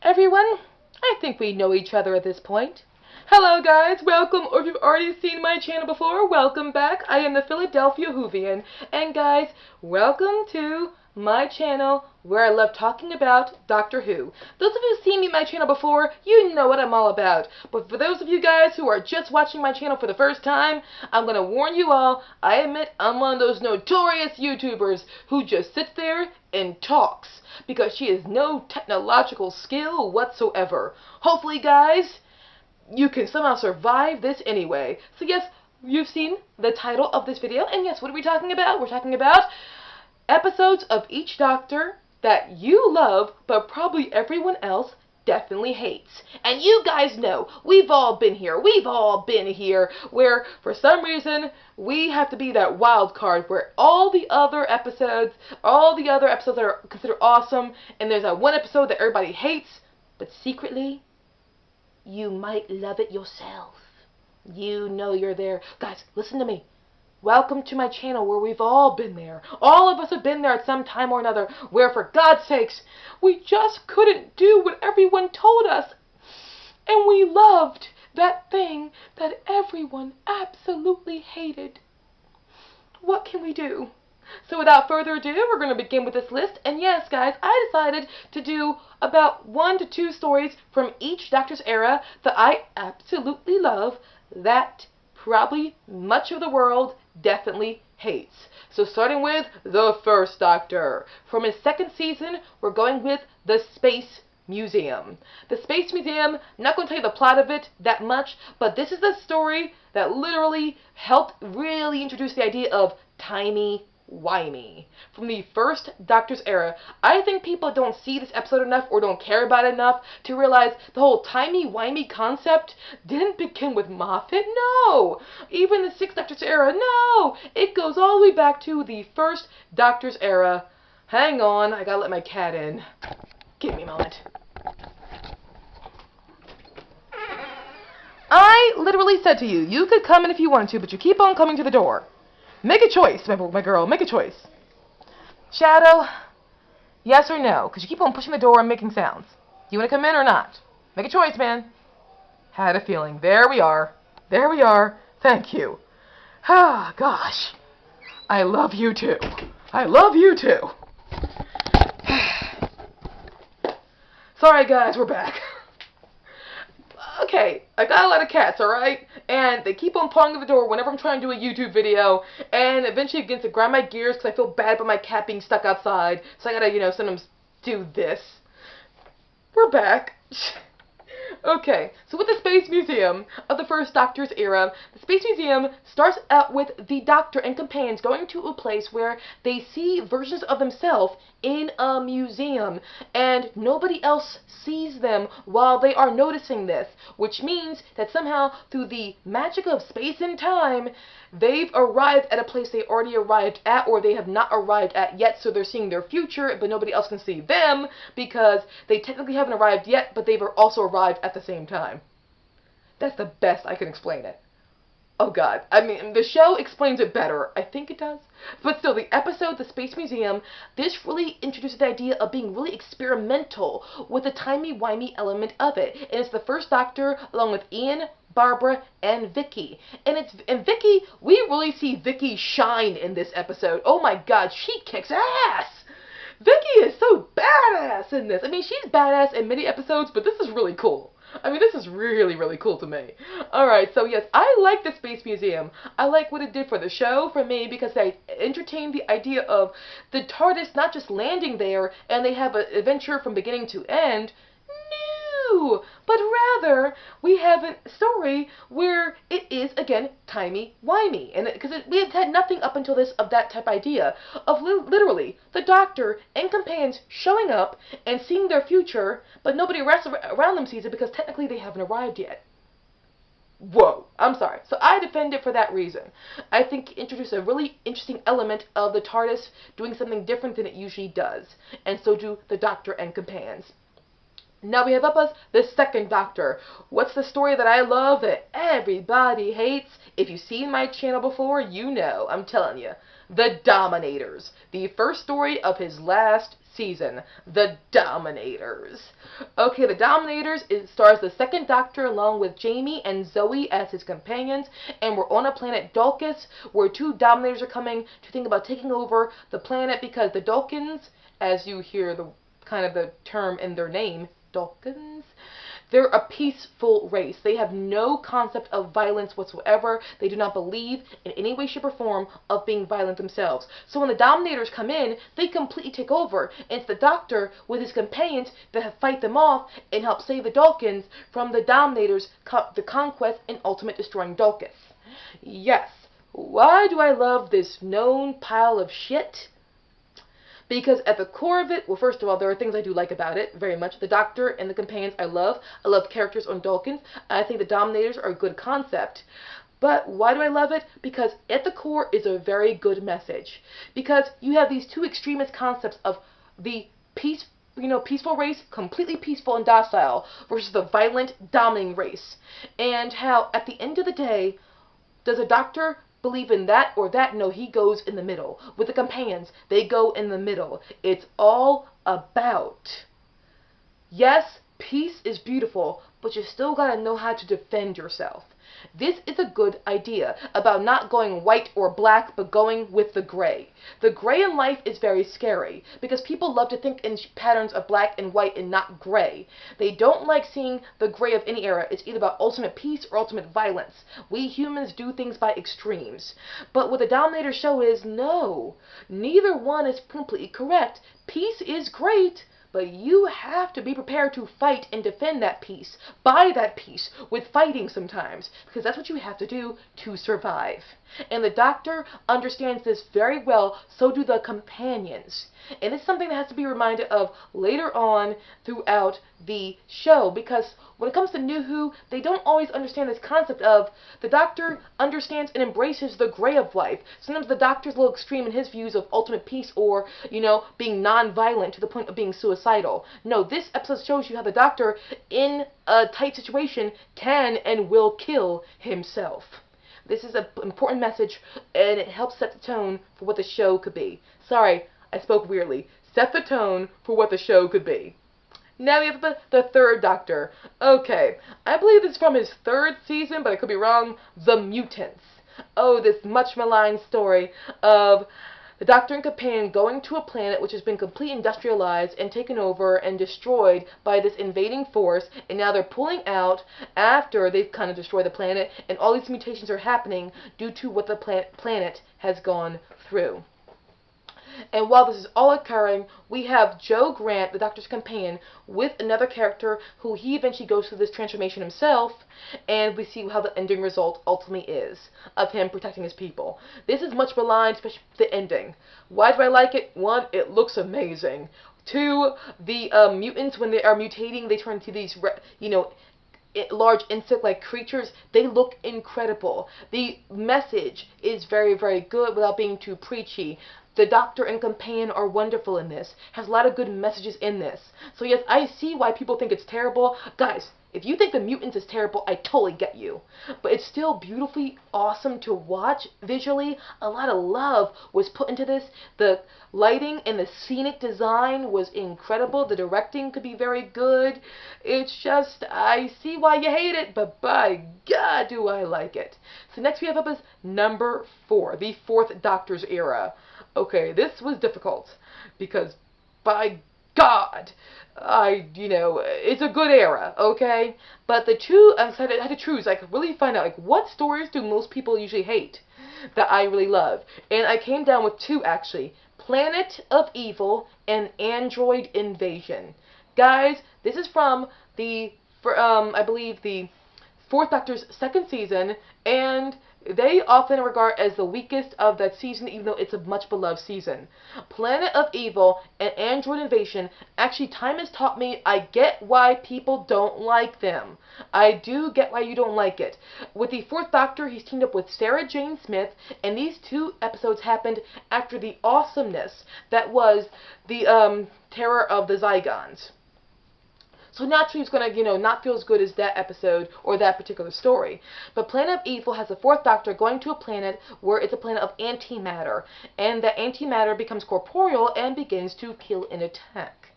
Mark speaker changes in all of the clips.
Speaker 1: Everyone, I think we know each other at this point. Hello guys, welcome, or if you've already seen my channel before, welcome back. I am the Philadelphia Whovian, and guys, welcome to my channel where I love talking about Doctor Who. Those of you who've seen me on my channel before, you know what I'm all about. But for those of you guys who are just watching my channel for the first time, I'm going to warn you all, I admit I'm one of those notorious YouTubers who just sits there and talks because she has no technological skill whatsoever. Hopefully, guys, you can somehow survive this anyway. So yes, you've seen the title of this video, and yes, what are we talking about? We're talking about episodes of each Doctor that you love, but probably everyone else definitely hates. And you guys know, we've all been here. We've all been here where, for some reason, we have to be that wild card where all the other episodes that are considered awesome, and there's that one episode that everybody hates, but secretly, you might love it yourself. You know you're there. Guys, listen to me. Welcome to my channel where we've all been there. All of us have been there at some time or another where, for God's sakes, we just couldn't do what everyone told us. And we loved that thing that everyone absolutely hated. What can we do? So without further ado, we're going to begin with this list. And yes, guys, I decided to do about 1 to 2 stories from each Doctor's era that I absolutely love that probably much of the world definitely hates. So starting with the first Doctor. From his second season, we're going with the Space Museum. The Space Museum, I'm not going to tell you the plot of it that much, but this is the story that literally helped really introduce the idea of timey-wimey. From the first Doctor's era, I think people don't see this episode enough or don't care about it enough to realize the whole timey-wimey concept didn't begin with Moffat, no! Even the sixth Doctor's era, no! It goes all the way back to the first Doctor's era. Hang on, I gotta let my cat in. Give me a moment. I literally said to you, you could come in if you wanted to, but you keep on coming to the door. Make a choice, my girl. Make a choice. Shadow, yes or no? Because you keep on pushing the door and making sounds. Do you want to come in or not? Make a choice, man. Had a feeling. There we are. There we are. Thank you. Ah, gosh. I love you too. I love you too. Sorry, guys. We're back. Okay, I got a lot of cats, alright? And they keep on pawing at the door whenever I'm trying to do a YouTube video, and eventually it begins to grind my gears because I feel bad about my cat being stuck outside, so I gotta, sometimes do this. We're back. Okay, so with the Space Museum of the first Doctor's era, the Space Museum starts out with the Doctor and companions going to a place where they see versions of themselves in a museum, and nobody else sees them while they are noticing this, which means that somehow through the magic of space and time, they've arrived at a place they already arrived at, or they have not arrived at yet, so they're seeing their future, but nobody else can see them because they technically haven't arrived yet, but they've also arrived at the same time. That's the best I can explain it. Oh God, I mean, the show explains it better. I think it does. But still, the episode, The Space Museum, this really introduces the idea of being really experimental with the timey-wimey element of it. And it's the first Doctor, along with Ian, Barbara, and Vicky. And Vicky, we really see Vicky shine in this episode. Oh my God, she kicks ass! Vicky is so badass in this. I mean, she's badass in many episodes, but this is really cool. I mean, this is really, really cool to me. Alright, so yes, I like the Space Museum. I like what it did for the show, for me, because they entertained the idea of the TARDIS not just landing there, and they have an adventure from beginning to end. No! But rather, we have a story where it is, again, timey-wimey. And because we have had nothing up until this of that type idea of literally the Doctor and companions showing up and seeing their future, but nobody around them sees it because technically they haven't arrived yet. Whoa, I'm sorry. So I defend it for that reason. I think it introduced a really interesting element of the TARDIS doing something different than it usually does. And so do the Doctor and companions. Now we have up us the second Doctor. What's the story that I love that everybody hates? If you've seen my channel before, you know. I'm telling you. The Dominators. The first story of his last season. The Dominators. Okay, The Dominators stars the second Doctor along with Jamie and Zoe as his companions, and we're on a planet Dulcus where two Dominators are coming to think about taking over the planet because the Dulcans, as you hear the kind of the term in their name, Dulcans, they're a peaceful race. They have no concept of violence whatsoever. They do not believe in any way, shape, or form of being violent themselves. So when the Dominators come in, they completely take over. And it's the Doctor with his companions that fight them off and help save the Dulcans from the Dominators, the conquest and ultimate destroying Dulcus. Yes. Why do I love this known pile of shit? Because at the core of it, well, first of all, there are things I do like about it very much. The Doctor and the companions I love. I love characters on Dulcans. I think the Dominators are a good concept. But why do I love it? Because at the core is a very good message. Because you have these two extremist concepts of the peaceful race, completely peaceful and docile, versus the violent, dominating race. And how, at the end of the day, does a Doctor believe in that or that? No, he goes in the middle. With the companions, they go in the middle. It's all about, yes, peace is beautiful, but you still gotta know how to defend yourself. This is a good idea about not going white or black, but going with the gray. The gray in life is very scary because people love to think in patterns of black and white and not gray. They don't like seeing the gray of any era. It's either about ultimate peace or ultimate violence. We humans do things by extremes. But what the Dominator show is, no, neither one is completely correct. Peace is great, but you have to be prepared to fight and defend that peace, buy that peace, with fighting sometimes, because that's what you have to do to survive. And the Doctor understands this very well, so do the companions. And it's something that has to be reminded of later on throughout the show, because when it comes to New Who, they don't always understand this concept of the Doctor understands and embraces the gray of life. Sometimes the Doctor's a little extreme in his views of ultimate peace or, being non-violent to the point of being suicidal. No, this episode shows you how the Doctor, in a tight situation, can and will kill himself. This is an important message, and it helps set the tone for what the show could be. Sorry, I spoke weirdly. Set the tone for what the show could be. Now we have the third Doctor. Okay, I believe this is from his third season, but I could be wrong. The Mutants. Oh, this much maligned story of the Doctor and companion going to a planet which has been completely industrialized and taken over and destroyed by this invading force, and now they're pulling out after they've kind of destroyed the planet, and all these mutations are happening due to what the planet has gone through. And while this is all occurring, we have Jo Grant, the Doctor's companion, with another character who he eventually goes through this transformation himself, and we see how the ending result ultimately is of him protecting his people. This is much maligned, especially the ending. Why do I like it? One, it looks amazing. Two, the mutants, when they are mutating, they turn into these, large insect-like creatures. They look incredible. The message is very, very good without being too preachy. The Doctor and companion are wonderful in this. Has a lot of good messages in this. So yes, I see why people think it's terrible. Guys, if you think The Mutants is terrible, I totally get you. But it's still beautifully awesome to watch visually. A lot of love was put into this. The lighting and the scenic design was incredible. The directing could be very good. It's just, I see why you hate it, but by God do I like it. So next we have up is number 4, the 4th Doctor's era. Okay, this was difficult because by God, it's a good era, okay? But the two, I had to choose, really find out, what stories do most people usually hate that I really love? And I came down with 2, actually. Planet of Evil and Android Invasion. Guys, this is from I believe the 4th Doctor's 2nd season, and they often regard as the weakest of that season, even though it's a much beloved season. Planet of Evil and Android Invasion, actually, time has taught me I get why people don't like them. I do get why you don't like it. With the 4th Doctor, he's teamed up with Sarah Jane Smith, and these 2 episodes happened after the awesomeness that was the Terror of the Zygons. So naturally it's going to, not feel as good as that episode or that particular story. But Planet of Evil has the fourth Doctor going to a planet where it's a planet of antimatter. And that antimatter becomes corporeal and begins to kill and attack.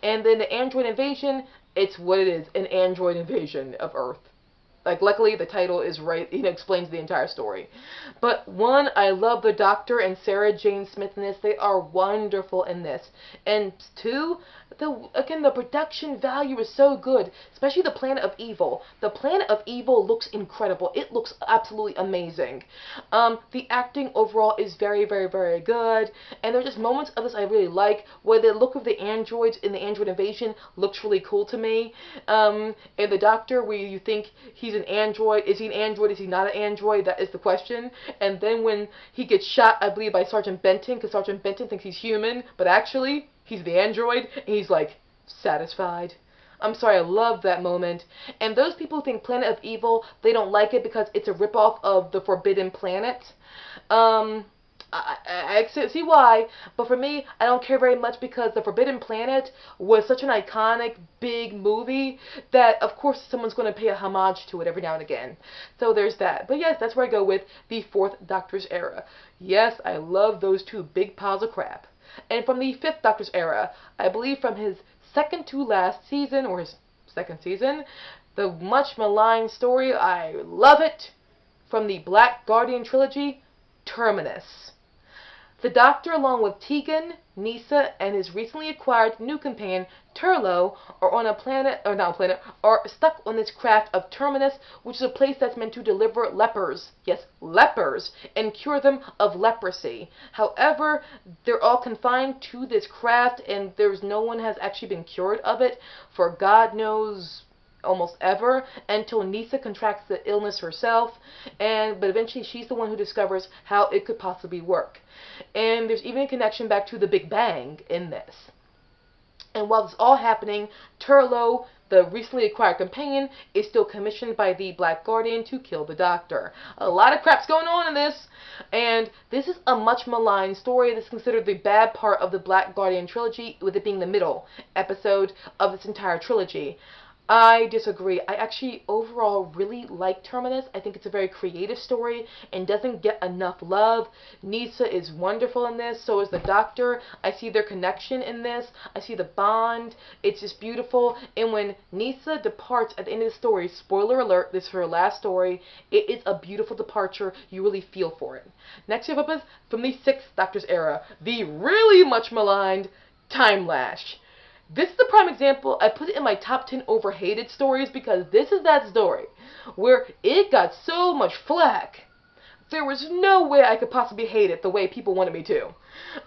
Speaker 1: And then the android invasion, it's what it is, an android invasion of Earth. Like, luckily, the title is right, explains the entire story. But, one, I love the Doctor and Sarah Jane Smith in this. They are wonderful in this. And, two, the production value is so good. Especially the Planet of Evil. The Planet of Evil looks incredible. It looks absolutely amazing. The acting overall is very, very, very good. And there are just moments of this I really like, where the look of the androids in the android invasion looks really cool to me. And the Doctor, where you think he's an android. Is he an android? Is he not an android? That is the question. And then when he gets shot, I believe, by Sergeant Benton, because Sergeant Benton thinks he's human, but actually, he's the android, and he's, like, satisfied. I'm sorry, I love that moment. And those people who think Planet of Evil, they don't like it because it's a ripoff of The Forbidden Planet. I see why, but for me, I don't care very much because The Forbidden Planet was such an iconic, big movie that, of course, someone's going to pay a homage to it every now and again. So there's that. But yes, that's where I go with the fourth Doctor's era. Yes, I love those two big piles of crap. And from the fifth Doctor's era, I believe from his second to last season, or his second season, the much maligned story, I love it, from the Black Guardian trilogy, Terminus. The Doctor, along with Tegan, Nyssa, and his recently acquired new companion, Turlough, are on a planet, or not a planet, are stuck on this craft of Terminus, which is a place that's meant to deliver lepers, yes, lepers, and cure them of leprosy. However, they're all confined to this craft, and no one has actually been cured of it for God knows almost ever, until Nyssa contracts the illness herself, but eventually she's the one who discovers how it could possibly work. And there's even a connection back to the Big Bang in this. And while this is all happening, Turlough, the recently acquired companion, is still commissioned by the Black Guardian to kill the Doctor. A lot of crap's going on in this, and this is a much maligned story. This is considered the bad part of the Black Guardian trilogy, with it being the middle episode of this entire trilogy. I disagree. I actually overall really like Terminus. I think it's a very creative story and doesn't get enough love. Nyssa is wonderful in this. So is the Doctor. I see their connection in this. I see the bond. It's just beautiful. And when Nyssa departs at the end of the story, spoiler alert, this is her last story, it is a beautiful departure. You really feel for it. Next up is from the sixth Doctor's era, the really much maligned Time Lash. This is the prime example. I put it in my top 10 overhated stories because this is that story where it got so much flack. There was no way I could possibly hate it the way people wanted me to.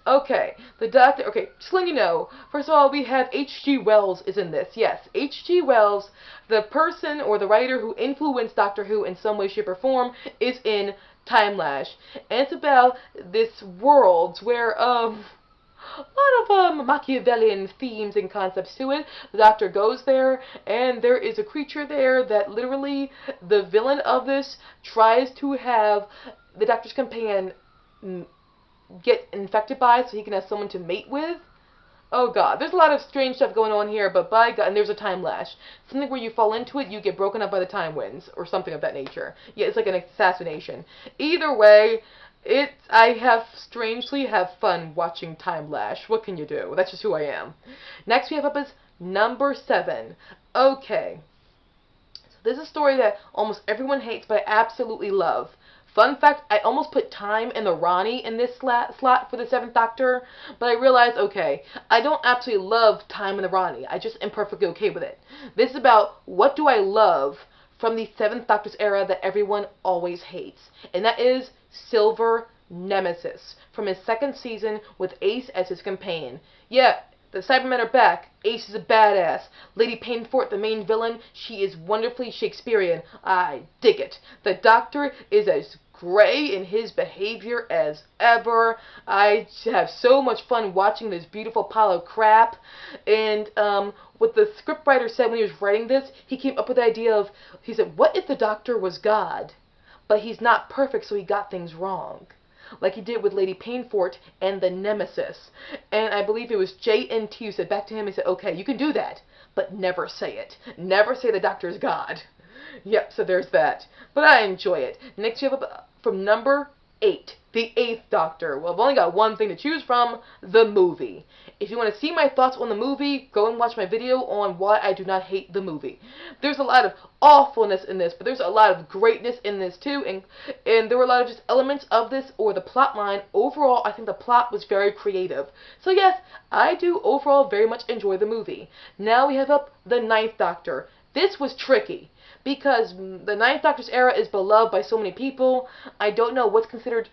Speaker 1: Okay, the Doctor, just letting you know, first of all, we have H.G. Wells is in this. Yes, H.G. Wells, the person or the writer who influenced Doctor Who in some way, shape, or form, is in Time Lash. And it's about this world where, a lot of Machiavellian themes and concepts to it. The Doctor goes there, and there is a creature there that literally the villain of this tries to have the Doctor's companion get infected by so he can have someone to mate with. Oh god, there's a lot of strange stuff going on here, but by god, and there's a time lash. Something where you fall into it, you get broken up by the time winds, or something of that nature. Yeah, it's like an assassination. Either way, I strangely have fun watching Time Lash. What can you do? That's just who I am. Next we have up is number 7. Okay. So this is a story that almost everyone hates, but I absolutely love. Fun fact, I almost put Time and the Ronnie in this slot for the 7th Doctor, but I realized, okay, I don't absolutely love Time and the Ronnie. I just am perfectly okay with it. This is about what do I love from the 7th Doctor's era that everyone always hates. And that is Silver Nemesis, from his 2nd season with Ace as his companion. Yeah, the Cybermen are back. Ace is a badass. Lady Painfort, the main villain, she is wonderfully Shakespearean. I dig it. The Doctor is as gray in his behavior as ever. I have so much fun watching this beautiful pile of crap. And what the scriptwriter said when he was writing this, he came up with the idea of, he said, what if the Doctor was God? But he's not perfect, so he got things wrong. Like he did with Lady Painfort and the Nemesis. And I believe it was JNT who said back to him, he said, okay, you can do that, but never say it. Never say the Doctor's God. Yep, so there's that. But I enjoy it. Next you have from number 8, the 8th Doctor. Well, I've only got one thing to choose from, the movie. If you want to see my thoughts on the movie, go and watch my video on why I do not hate the movie. There's a lot of awfulness in this, but there's a lot of greatness in this too, and there were a lot of just elements of this, or the plot line. Overall, I think the plot was very creative. So yes, I do overall very much enjoy the movie. Now we have up the 9th Doctor. This was tricky, because the 9th Doctor's era is beloved by so many people. I don't know what's considered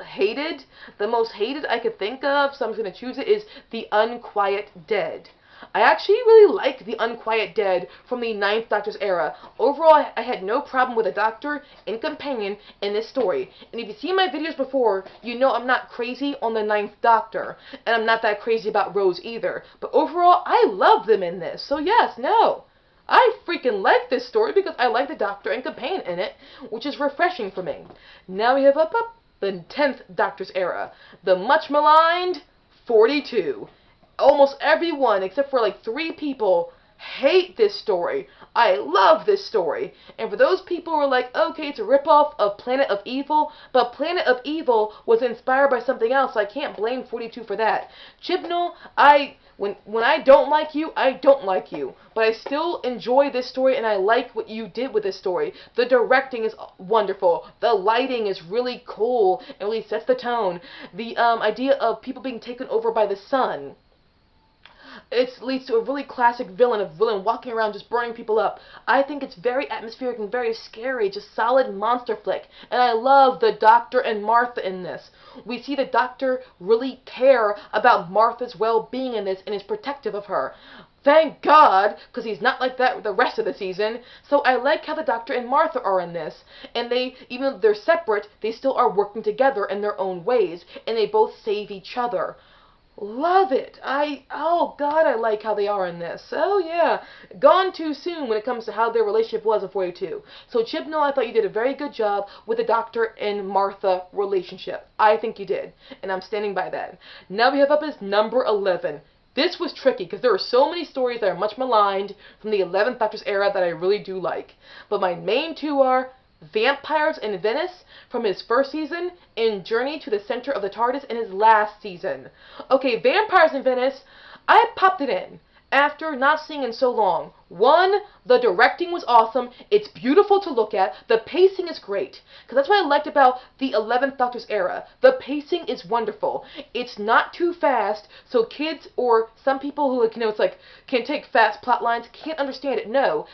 Speaker 1: hated. The most hated I could think of, so I'm going to choose it, is The Unquiet Dead. I actually really like The Unquiet Dead from the 9th Doctor's era. Overall, I had no problem with a Doctor and companion in this story. And if you've seen my videos before, you know I'm not crazy on the 9th Doctor. And I'm not that crazy about Rose either. But overall, I love them in this. So yes, no. I freaking like this story because I like the Doctor and companion in it, which is refreshing for me. Now we have up the 10th Doctor's era. The much maligned 42. Almost everyone, except for like 3 people, hate this story. I love this story. And for those people who are like, okay, it's a ripoff of Planet of Evil, but Planet of Evil was inspired by something else, so I can't blame 42 for that. Chibnall, when I don't like you, I don't like you. But I still enjoy this story, and I like what you did with this story. The directing is wonderful. The lighting is really cool, and really sets the tone. The idea of people being taken over by the sun. It leads to a really classic villain walking around just burning people up. I think it's very atmospheric and very scary, just solid monster flick. And I love the Doctor and Martha in this. We see the Doctor really care about Martha's well-being in this and is protective of her. Thank God, because he's not like that the rest of the season. So I like how the Doctor and Martha are in this. And they, even though they're separate, they still are working together in their own ways. And they both save each other. Love it. Oh God, I like how they are in this. So yeah, gone too soon when it comes to how their relationship was in 42. So Chibnall, I thought you did a very good job with the Doctor and Martha relationship. I think you did, and I'm standing by that. Now we have up as number 11. This was tricky because there are so many stories that are much maligned from the 11th Doctor's era that I really do like. But my main 2 are Vampires in Venice from his first season and Journey to the Center of the TARDIS in his last season. Okay, Vampires in Venice, I popped it in after not seeing in so long. 1, the directing was awesome. It's beautiful to look at. The pacing is great. Because that's what I liked about the 11th Doctor's era. The pacing is wonderful. It's not too fast, so kids or some people who, it's like, can take fast plot lines, can't understand it. No.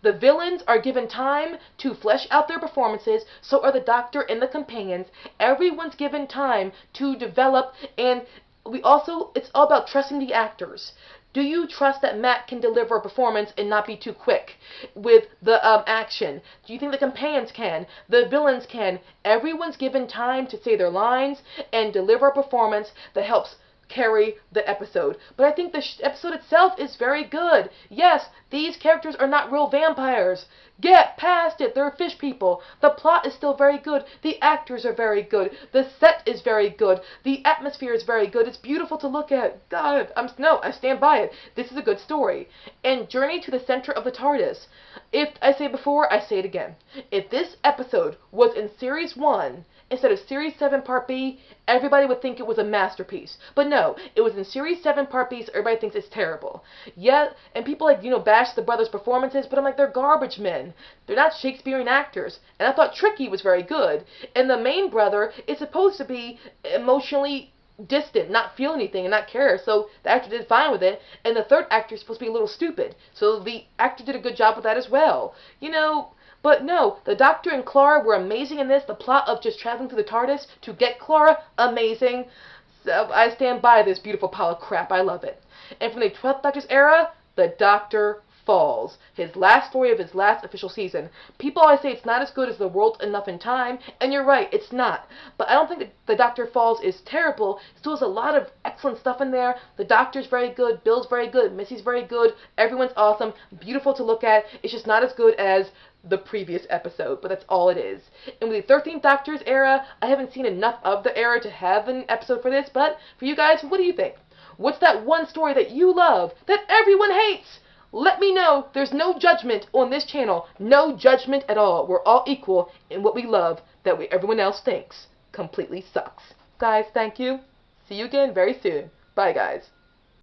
Speaker 1: The villains are given time to flesh out their performances, so are the Doctor and the companions. Everyone's given time to develop, and it's all about trusting the actors. Do you trust that Matt can deliver a performance and not be too quick with the action? Do you think the companions can? The villains can? Everyone's given time to say their lines and deliver a performance that helps carry the episode. But I think the episode itself is very good. Yes, these characters are not real vampires. Get past it. They're fish people. The plot is still very good. The actors are very good. The set is very good. The atmosphere is very good. It's beautiful to look at. God, I stand by it. This is a good story. And Journey to the Center of the TARDIS. If I say it before, I say it again. If this episode was in Series 1, instead of Series 7 Part B, everybody would think it was a masterpiece. But no, it was in Series 7 Part B, so everybody thinks it's terrible. Yeah, and people bash the brothers' performances, but I'm like, they're garbage men. They're not Shakespearean actors. And I thought Tricky was very good. And the main brother is supposed to be emotionally distant, not feel anything and not care, so the actor did fine with it. And the third actor is supposed to be a little stupid, so the actor did a good job with that as well. But no, the Doctor and Clara were amazing in this. The plot of just traveling through the TARDIS to get Clara, amazing. So I stand by this beautiful pile of crap. I love it. And from the 12th Doctor's era, the Doctor Falls. His last story of his last official season. People always say it's not as good as The World Enough in Time, and you're right, it's not. But I don't think that The Doctor Falls is terrible. It still has a lot of excellent stuff in there. The Doctor's very good, Bill's very good, Missy's very good, everyone's awesome, beautiful to look at. It's just not as good as the previous episode, but that's all it is. And with the 13th Doctor's era, I haven't seen enough of the era to have an episode for this, but for you guys, what do you think? What's that one story that you love that everyone hates? Let me know. There's no judgment on this channel. No judgment at all. We're all equal in what we love that everyone else thinks completely sucks. Guys, thank you. See you again very soon. Bye, guys.